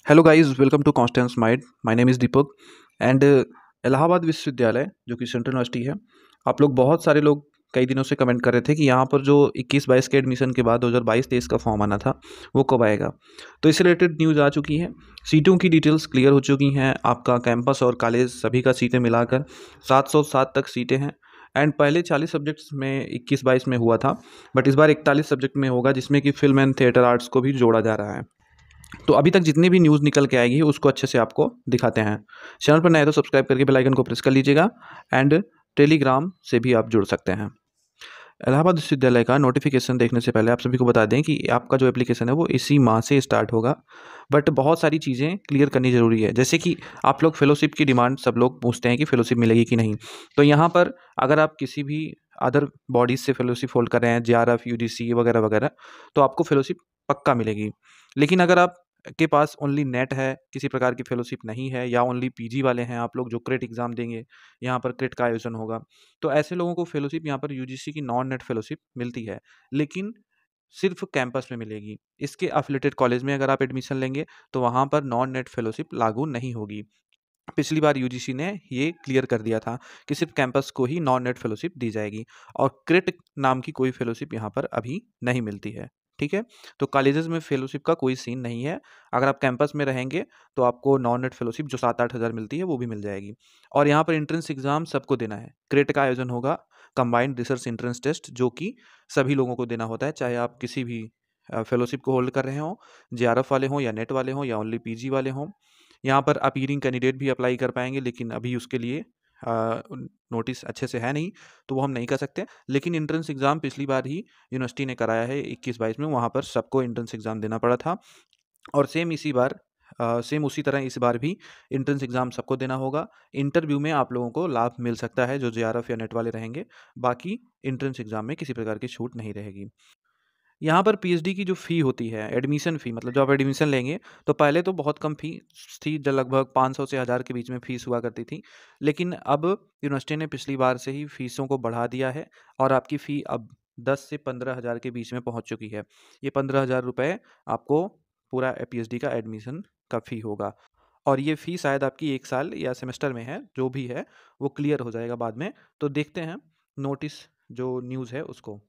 Hello guys, welcome to Constance Mind. My name is Deepak and Allahabad विश्वविद्यालय जो कि central university है। आप लोग बहुत सारे लोग कई दिनों से कमेंट कर रहे थे कि यहाँ पर जो 21-22 के एडमिशन के बाद 2022-23 का फॉर्म आना था वो कब आएगा। तो इससे रिलेटेड न्यूज़ आ चुकी है। सीटों की डिटेल्स क्लियर हो चुकी हैं। आपका कैंपस और कॉलेज सभी का सीटें मिलाकर 707 तक सीटें हैं। एंड पहले 40 सब्जेक्ट्स में 21-22 में हुआ था, बट इस बार 41 सब्जेक्ट में होगा, जिसमें कि फिल्म एंड थिएटर आर्ट्स को भी जोड़ा जा रहा है। तो अभी तक जितनी भी न्यूज़ निकल के आएगी उसको अच्छे से आपको दिखाते हैं। चैनल पर नए हैं तो सब्सक्राइब करके बेल आइकन को प्रेस कर लीजिएगा एंड टेलीग्राम से भी आप जुड़ सकते हैं। इलाहाबाद विश्वविद्यालय का नोटिफिकेशन देखने से पहले आप सभी को बता दें कि आपका जो एप्लीकेशन है वो इसी माह से स्टार्ट होगा। बट बहुत सारी चीज़ें क्लियर करनी ज़रूरी है, जैसे कि आप लोग फेलोशिप की डिमांड सब लोग पूछते हैं कि फेलोशिप मिलेगी कि नहीं। तो यहाँ पर अगर आप किसी भी अदर बॉडीज से फेलोशिप होल्ड कर रहे हैं, जेआरएफ, यूजीसी वगैरह वगैरह, तो आपको फेलोशिप पक्का मिलेगी। लेकिन अगर आप के पास ओनली नेट है, किसी प्रकार की फेलोशिप नहीं है, या ओनली पीजी वाले हैं आप लोग जो क्रेट एग्ज़ाम देंगे, यहाँ पर क्रेट का आयोजन होगा, तो ऐसे लोगों को फेलोशिप यहाँ पर यूजीसी की नॉन नेट फेलोशिप मिलती है, लेकिन सिर्फ कैंपस में मिलेगी। इसके एफिलिएटेड कॉलेज में अगर आप एडमिशन लेंगे तो वहाँ पर नॉन नेट फेलोशिप लागू नहीं होगी। पिछली बार यूजीसी ने ये क्लियर कर दिया था कि सिर्फ कैंपस को ही नॉन नेट फेलोशिप दी जाएगी, और क्रेट नाम की कोई फेलोशिप यहाँ पर अभी नहीं मिलती है। ठीक है, तो कॉलेजेस में फेलोशिप का कोई सीन नहीं है। अगर आप कैंपस में रहेंगे तो आपको नॉन नेट फेलोशिप जो 7-8 हज़ार मिलती है वो भी मिल जाएगी। और यहाँ पर एंट्रेंस एग्जाम सबको देना है। क्रेट का आयोजन होगा, कंबाइंड रिसर्च एंट्रेंस टेस्ट, जो कि सभी लोगों को देना होता है, चाहे आप किसी भी फेलोशिप को होल्ड कर रहे हों, जेआरएफ वाले हों या नेट वाले हों या ओनली पीजी वाले हों। यहाँ पर अपीयरिंग कैंडिडेट भी अप्लाई कर पाएंगे, लेकिन अभी उसके लिए नोटिस अच्छे से है नहीं, तो वो हम नहीं कर सकते। लेकिन एंट्रेंस एग्ज़ाम पिछली बार ही यूनिवर्सिटी ने कराया है 21-22 में, वहाँ पर सबको एंट्रेंस एग्ज़ाम देना पड़ा था। और सेम उसी तरह इस बार भी एंट्रेंस एग्ज़ाम सबको देना होगा। इंटरव्यू में आप लोगों को लाभ मिल सकता है जो जेआरएफ या नेट वाले रहेंगे, बाकी एंट्रेंस एग्ज़ाम में किसी प्रकार की छूट नहीं रहेगी। यहाँ पर पीएचडी की जो फ़ी होती है, एडमिशन फ़ी, मतलब जब आप एडमिशन लेंगे तो पहले तो बहुत कम फ़ीस थी, जो लगभग 500 से 1000 के बीच में फ़ीस हुआ करती थी। लेकिन अब यूनिवर्सिटी ने पिछली बार से ही फ़ीसों को बढ़ा दिया है, और आपकी फ़ी अब 10 से 15 हज़ार के बीच में पहुँच चुकी है। ये 15,000 रुपये आपको पूरा पीएचडी का एडमिशन का फ़ी होगा, और ये फ़ी शायद आपकी 1 साल या सेमेस्टर में है, जो भी है वो क्लियर हो जाएगा बाद में। तो देखते हैं नोटिस जो न्यूज़ है उसको।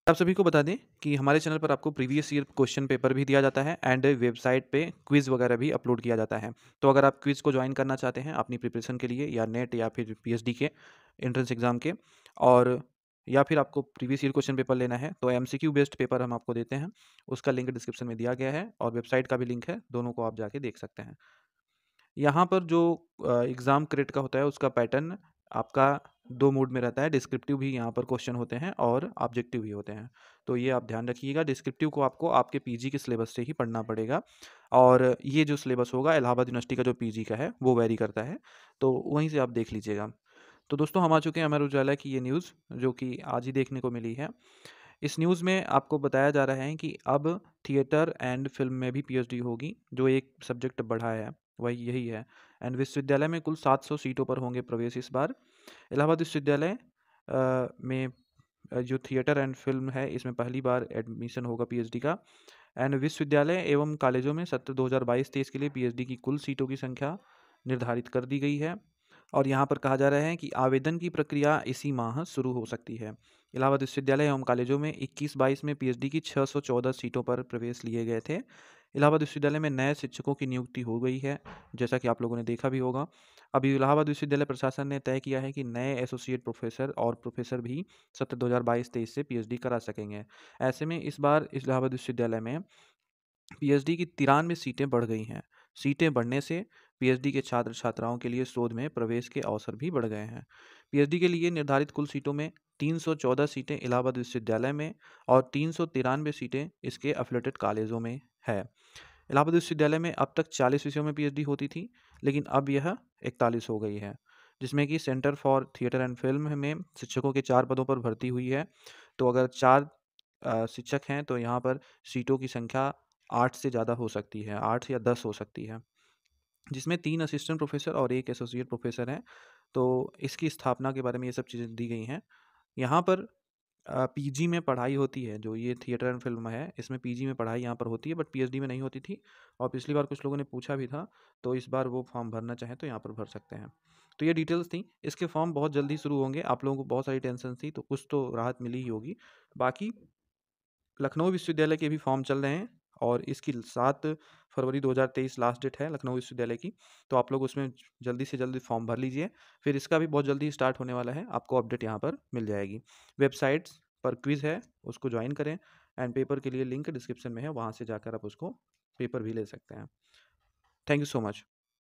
आप सभी को बता दें कि हमारे चैनल पर आपको प्रीवियस ईयर क्वेश्चन पेपर भी दिया जाता है, एंड वेबसाइट पे क्विज़ वगैरह भी अपलोड किया जाता है। तो अगर आप क्विज़ को ज्वाइन करना चाहते हैं अपनी प्रिपरेशन के लिए, या नेट या फिर पीएचडी के एंट्रेंस एग्ज़ाम के, और या फिर आपको प्रीवियस ईयर क्वेश्चन पेपर लेना है, तो एमसीक्यू बेस्ड पेपर हम आपको देते हैं। उसका लिंक डिस्क्रिप्शन में दिया गया है, और वेबसाइट का भी लिंक है, दोनों को आप जाके देख सकते हैं। यहाँ पर जो एग्ज़ाम क्रेडिट का होता है उसका पैटर्न आपका 2 मोड में रहता है। डिस्क्रिप्टिव भी यहाँ पर क्वेश्चन होते हैं और ऑब्जेक्टिव भी होते हैं। तो ये आप ध्यान रखिएगा, डिस्क्रिप्टिव को आपको आपके पीजी के सिलेबस से ही पढ़ना पड़ेगा, और ये जो सिलेबस होगा इलाहाबाद यूनिवर्सिटी का जो पीजी का है वो वेरी करता है, तो वहीं से आप देख लीजिएगा। तो दोस्तों, हम आ चुके हैं अमर उजाला की ये न्यूज़, जो कि आज ही देखने को मिली है। इस न्यूज़ में आपको बताया जा रहा है कि अब थिएटर एंड फिल्म में भी पीएचडी होगी, जो एक सब्जेक्ट बढ़ा है वही यही है। एंड विश्वविद्यालय में कुल 700 सीटों पर होंगे प्रवेश इस बार। इलाहाबाद विश्वविद्यालय में जो थिएटर एंड फिल्म है, इसमें पहली बार एडमिशन होगा पीएचडी का। एंड विश्वविद्यालय एवं कॉलेजों में सत्र 2022-23 के लिए पीएचडी की कुल सीटों की संख्या निर्धारित कर दी गई है, और यहाँ पर कहा जा रहा है कि आवेदन की प्रक्रिया इसी माह शुरू हो सकती है। इलाहाबाद विश्वविद्यालय एवं कॉलेजों में 21-22 में पीएचडी की 614 सीटों पर प्रवेश लिए गए थे। इलाहाबाद विश्वविद्यालय में नए शिक्षकों की नियुक्ति हो गई है, जैसा कि आप लोगों ने देखा भी होगा। अभी इलाहाबाद विश्वविद्यालय प्रशासन ने तय किया है कि नए एसोसिएट प्रोफेसर और प्रोफेसर भी सत्र 2022-23 से पीएचडी करा सकेंगे। ऐसे में इस बार इलाहाबाद विश्वविद्यालय में पीएचडी की 93 सीटें बढ़ गई हैं। सीटें बढ़ने से पीएचडी के छात्र छात्राओं के लिए शोध में प्रवेश के अवसर भी बढ़ गए हैं। पीएचडी के लिए निर्धारित कुल सीटों में 314 सीटें इलाहाबाद विश्वविद्यालय में, और 393 सीटें इसके एफिलिएटेड कॉलेजों में है। इलाहाबाद विश्वविद्यालय में अब तक 40 विषयों में पीएचडी होती थी, लेकिन अब यह 41 हो गई है, जिसमें कि centre for theatre and film में शिक्षकों के 4 पदों पर भर्ती हुई है। तो अगर 4 शिक्षक हैं तो यहाँ पर सीटों की संख्या 8 से ज़्यादा हो सकती है, 8 या 10 हो सकती है, जिसमें 3 असिस्टेंट प्रोफेसर और 1 एसोसिएट प्रोफेसर हैं। तो इसकी स्थापना के बारे में ये सब चीज़ें दी गई हैं। यहाँ पर पीजी में पढ़ाई होती है, जो ये थिएटर एंड फिल्म है, इसमें पीजी में पढ़ाई यहाँ पर होती है, बट पीएचडी में नहीं होती थी। और पिछली बार कुछ लोगों ने पूछा भी था, तो इस बार वो फॉर्म भरना चाहें तो यहाँ पर भर सकते हैं। तो ये डिटेल्स थी। इसके फॉर्म बहुत जल्दी शुरू होंगे। आप लोगों को बहुत सारी टेंशन थी, तो कुछ तो राहत मिली ही होगी। बाकी लखनऊ विश्वविद्यालय के भी फॉर्म चल रहे हैं, और इसकी 7 फरवरी 2023 लास्ट डेट है लखनऊ विश्वविद्यालय की। तो आप लोग उसमें जल्दी से जल्दी फॉर्म भर लीजिए। फिर इसका भी बहुत जल्दी स्टार्ट होने वाला है, आपको अपडेट यहाँ पर मिल जाएगी। वेबसाइट्स पर क्विज़ है, उसको ज्वाइन करें। एंड पेपर के लिए लिंक डिस्क्रिप्शन में है, वहाँ से जाकर आप उसको पेपर भी ले सकते हैं। Thank you so much.